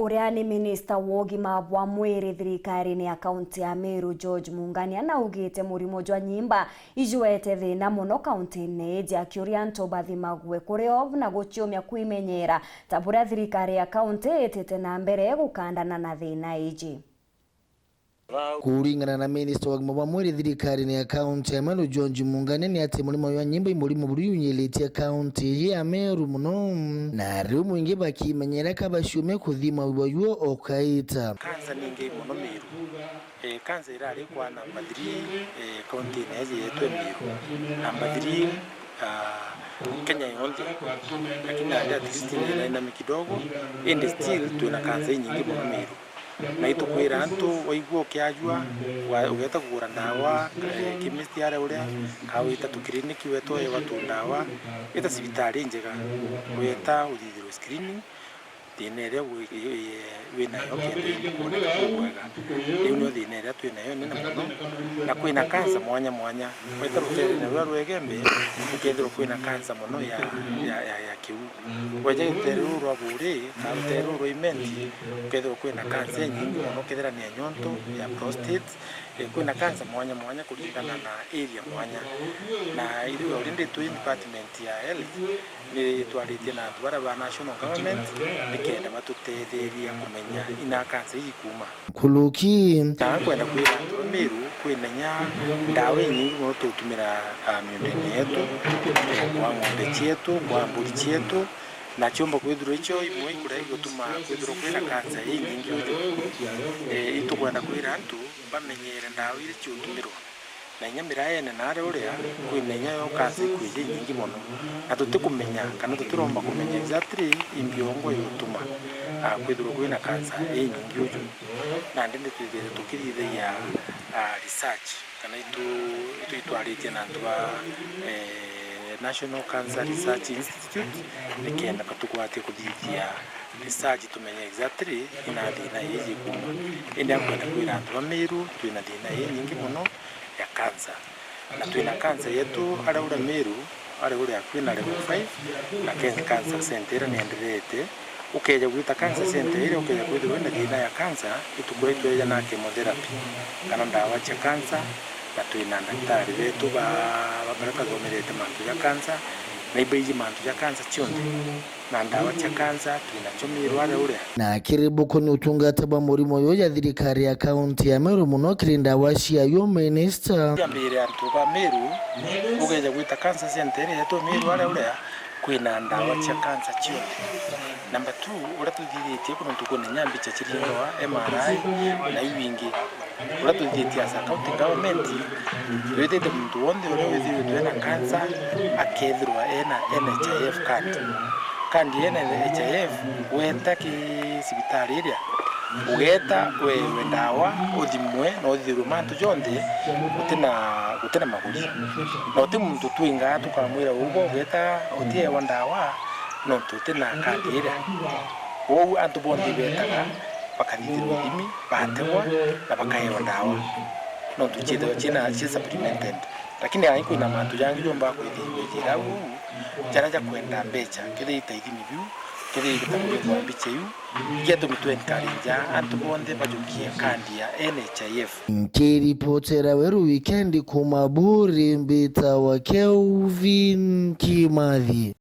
uria ni minista wa ugima wa mwiri thirikari-ini ya kaunti ya Meru George Mungania naugite murimo jwa nyimba ijuete thina muno kaunti-ini akiuria antu bathimagwe kurio na guciumia kwimenyera ta buria thirikari ya kaunti itete na mbere gukandana na thina iji. Kuringana na minista wa ugima wa mwiri thirikari-ini ya kaunti ya Meru George Mungania ni ati murimo wa nyimba imurimo buri unyeletie kaunti ya Meru muno na riu mwingi bakimenyera kabashume kuthima uboyo okaita kanza ningi muno Meru kanza irari kwa namba 3 kaunti yetu Meru namba 3 Kenya yote, lakini hadi at ni dynamic kidogo and still tuna kanza nyingi muno Meru na itukwira antu waiguo kiajua ugeta kugura ndawa chemist yare uria kawita tukliniki weto ye watu ndawa ita sibitari njega weta uthithirwo screening dinere wina yoke kuoneka kwega riu no dinere twina yo nene muno na kwina kansa mwanya weta rutere na rwegembe ukethirwo kwina kansa muno ya kiu weje rutere rwa bure na rutere rwa imenti ukethirwo kwina kansa nyingi muno kethira ni nyonto ya prostate kwina kansa mwanya kulingana na area mwanya na ile already to department ya health ni twaritie na twara ba national government nikenda matutetheria kumenya ina kansa ikuma kuluki na kwenda kwira Meru kwinenya ndawa nyingi muno tutumira miundini yetu kwa ng'ombe cietu kwa mburi cietu na chomba kwithirwo icho imwe ikurai gutuma kwithirwo kwina kansa nyingi itu kwenda kwira antu bamenyere ndawa ile ciutumirwa na nyamira yene nare uria kwinenya yo kansa kwije nyingi muno na tutikumenya kana tutiromba kumenya exactly imbiongo yutuma kwithirwo kwina kansa nyingi uju na ndende twithire tukirithia research kana itu itwaritie na ndwa National Cancer Research Institute nikenda patukwatie kuthithia research tumenye exactly ina thina yiji kuma indi akwenda kwira antu ba Meru twina thina nyingi muno ya kansa na twina kansa yetu araura Meru ari uria kwina level 5 na cancer center ni endelete ukeja gwita cancer center ile ukeja kwithirwo na thina ya kansa itukwetwe na chemotherapy kana ndawa cha kansa na twina daktari wetu baraka zomerete mantu ya kansa na ibeji mantu ya kansa chonde na ndawa cha kansa twina chomirwa uria na kiribuko ni utungata ba murimo yo ya thirikari ya kaunti ya Meru muno kirinda wacia yo minister yambire antu ba Meru ugeja gwita cancer center yetu Meru uria kwina ndawa cha kansa chonde number 2 ura tuthithie kuno tukone nyambi cha chiringo wa MRI na iwingi ura tuthithie asa county government wetete mtu wonde ura wethiwe na kansa akethirwa ena NHIF card kandi ena NHIF weta ki sibitari iria ugeta wewe ndawa uthimwe no thirwo mantu jonde utina maguri no ti muntu twinga tukamwira ugo ugeta utie wa ndawa no tutina kandi iria wo antu bondi betaga bakathithirwo thimi batewa na bakaewa ndawa no tuchithe china supplemented lakini haiko ina mantu yangi jomba kwithira jara kwenda mbecha kile itaithimi biu kile kitambo kwa mbicha yu yetu mitwe nkarinja antu bonde bajukie kandi ya NHIF nkiripotera weru weekend kumaburi mbita wa Kelvin Kimathi.